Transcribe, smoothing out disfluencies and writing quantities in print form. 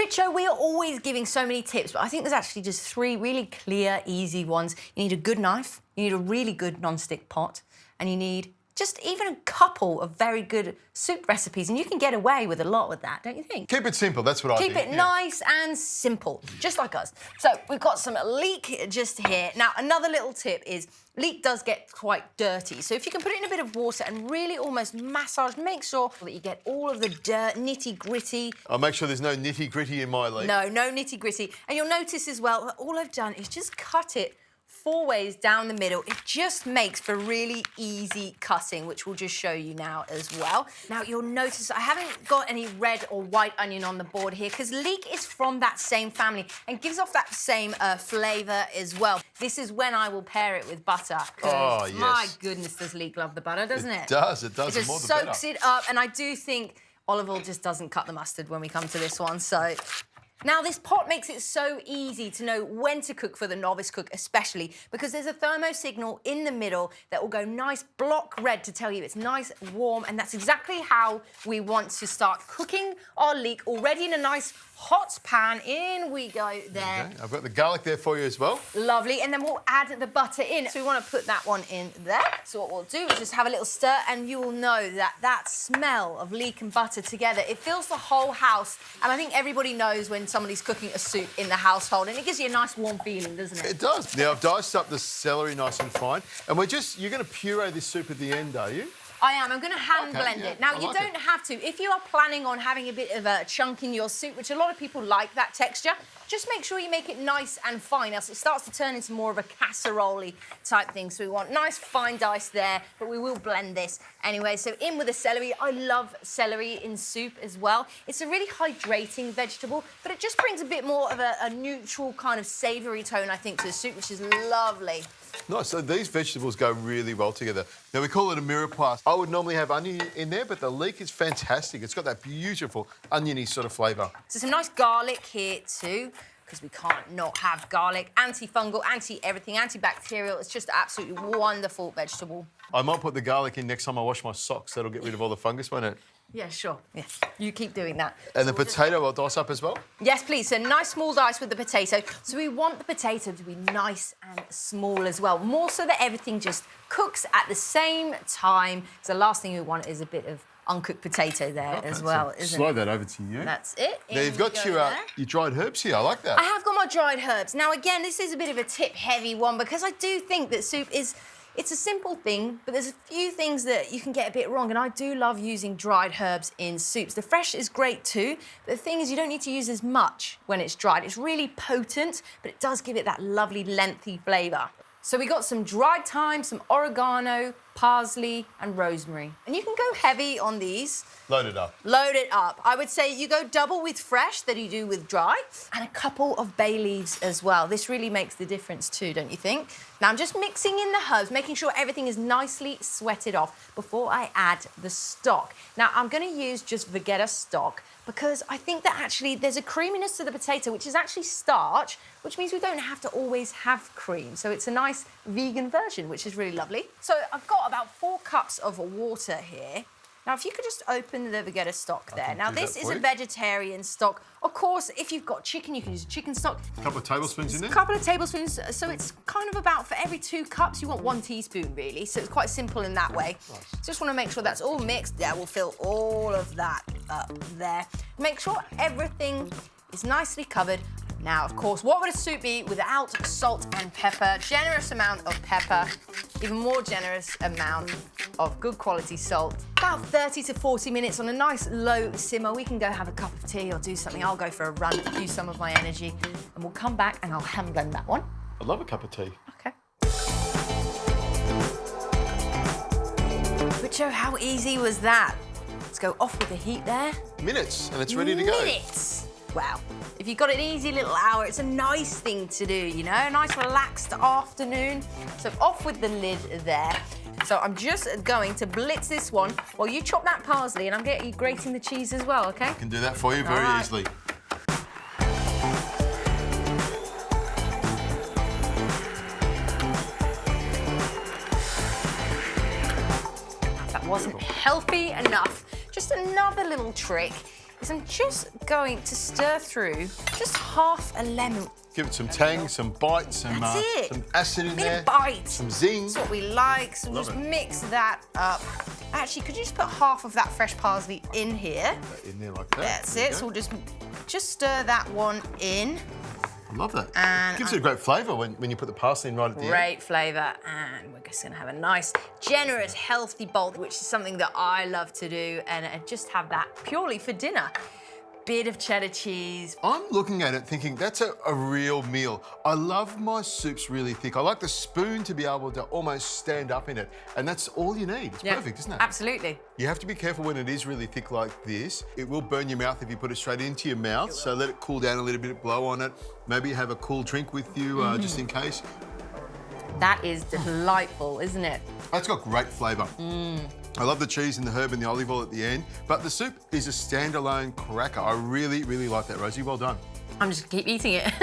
Richo, we are always giving so many tips, but I think there's actually just 3 really clear, easy ones. You need a good knife, you need a really good non-stick pot, and you need just even a couple of very good soup recipes, and you can get away with a lot with that, don't you think? Keep it simple, that's what I think. Keep it nice and simple, just like us. So we've got some Leek just here. Now, another little tip is Leek does get quite dirty, so if you can put it in a bit of water and really almost massage, make sure that you get all of the dirt, nitty-gritty. I'll make sure there's no nitty-gritty in my Leek. No nitty-gritty. And you'll notice as well that all I've done is just cut it 4 ways down the middle. It just makes for really easy cutting, which we'll just show you now as well. Now, you'll notice I haven't got any red or white onion on the board here because Leek is from that same family and gives off that same flavour as well. This is when I will pair it with butter. Oh, yes. My goodness, does Leek love the butter, doesn't it? It does. It just soaks it up, and I do think olive oil just doesn't cut the mustard when we come to this one, so... Now, this pot makes it so easy to know when to cook for the novice cook, especially because there's a thermo signal in the middle that will go nice block red to tell you it's nice, warm, and that's exactly how we want to start cooking our Leek already in a nice hot pan. In we go there. Okay. I've got the garlic there for you as well. Lovely, and then we'll add the butter in. So we want to put that one in there. So what we'll do is just have a little stir, and you will know that that smell of Leek and butter together, it fills the whole house. And I think everybody knows when somebody's cooking a soup in the household, and it gives you a nice warm feeling, doesn't it? It does. Now, I've diced up the celery nice and fine, and you're going to puree this soup at the end, are you? I am. I'm going to hand blend it. Now, you don't have to. If you are planning on having a bit of a chunk in your soup, which a lot of people like that texture, just make sure you make it nice and fine, else it starts to turn into more of a casserole-y type thing. So we want nice fine dice there, but we will blend this anyway. So in with the celery. I love celery in soup as well. It's a really hydrating vegetable, but it just brings a bit more of a neutral kind of savoury tone, I think, to the soup, which is lovely. Nice. So these vegetables go really well together. Now, we call it a mirepoix. I would normally have onion in there, but the Leek is fantastic. It's got that beautiful oniony sort of flavour. So some nice garlic here too, because we can't not have garlic. Antifungal, anti-everything, antibacterial. It's just absolutely wonderful vegetable. I might put the garlic in next time I wash my socks. That'll get rid of all the fungus, won't it? Yeah, sure. Yeah, you keep doing that. And the potato I'll dice up as well? Yes, please. So nice small dice with the potato. So we want the potato to be nice and small as well, more so that everything just cooks at the same time. So the last thing we want is a bit of uncooked potato there as well, isn't it? Slide that over to you. That's it. Now, you've got your dried herbs here. I like that. I have got my dried herbs. Now, again, this is a bit of a tip-heavy one because I do think that soup is... It's a simple thing, but there's a few things that you can get a bit wrong, and I do love using dried herbs in soups. The fresh is great too, but the thing is you don't need to use as much when it's dried. It's really potent, but it does give it that lovely, lengthy flavour. So we got some dried thyme, some oregano, parsley and rosemary. And you can go heavy on these. Load it up. Load it up. I would say you go double with fresh that you do with dry, and a couple of bay leaves as well. This really makes the difference too, don't you think? Now I'm just mixing in the herbs, making sure everything is nicely sweated off before I add the stock. Now I'm going to use just Vegeta stock because I think that actually there's a creaminess to the potato, which is actually starch, which means we don't have to always have cream. So it's a nice vegan version, which is really lovely. So I've got about 4 cups of water here. Now, if you could just open the Vegeta stock there. Now, this is a vegetarian stock. Of course, if you've got chicken, you can use chicken stock. A couple of tablespoons in there? A couple of tablespoons. So it's kind of about, for every 2 cups, you want 1 teaspoon, really. So it's quite simple in that way. Nice. Just want to make sure that's all mixed. Yeah, we'll fill all of that up there. Make sure everything is nicely covered. Now, of course, what would a soup be without salt and pepper? Generous amount of pepper, even more generous amount of good quality salt. About 30 to 40 minutes on a nice low simmer. We can go have a cup of tea or do something. I'll go for a run, use some of my energy, and we'll come back and I'll hand blend that one. I'd love a cup of tea. Okay. Richo, how easy was that? Let's go off with the heat there. Minutes, and it's ready to go. Minutes. Wow. If you've got an easy little hour, it's a nice thing to do, you know, a nice relaxed afternoon. So off with the lid there. So I'm just going to blitz this one while you chop that parsley, and I'm getting you grating the cheese as well, OK? I can do that for you very easily. That wasn't healthy enough. Just another little trick is I'm just going to stir through just half a lemon. Give it some tang, some bite, some acid in there. Bite. Some zing. That's what we like. So we'll just mix that up. Actually, could you just put half of that fresh parsley in here? In there like that. That's it. So we'll just stir that one in. I love that. And it gives it a great flavour when you put the parsley in right at the end. Great flavour. And we're just going to have a nice, generous, healthy bowl, which is something that I love to do, and just have that purely for dinner. Bit of cheddar cheese. I'm looking at it thinking that's a real meal. I love my soups really thick. I like the spoon to be able to almost stand up in it, and that's all you need. It's perfect, isn't it? Absolutely. You have to be careful when it is really thick like this. It will burn your mouth if you put it straight into your mouth, so let it cool down a little bit, blow on it. Maybe have a cool drink with you just in case. That is delightful, isn't it? That's got great flavour. I love the cheese and the herb and the olive oil at the end, but the soup is a standalone cracker. I really, really like that, Rosie. Well done. I'm just gonna keep eating it.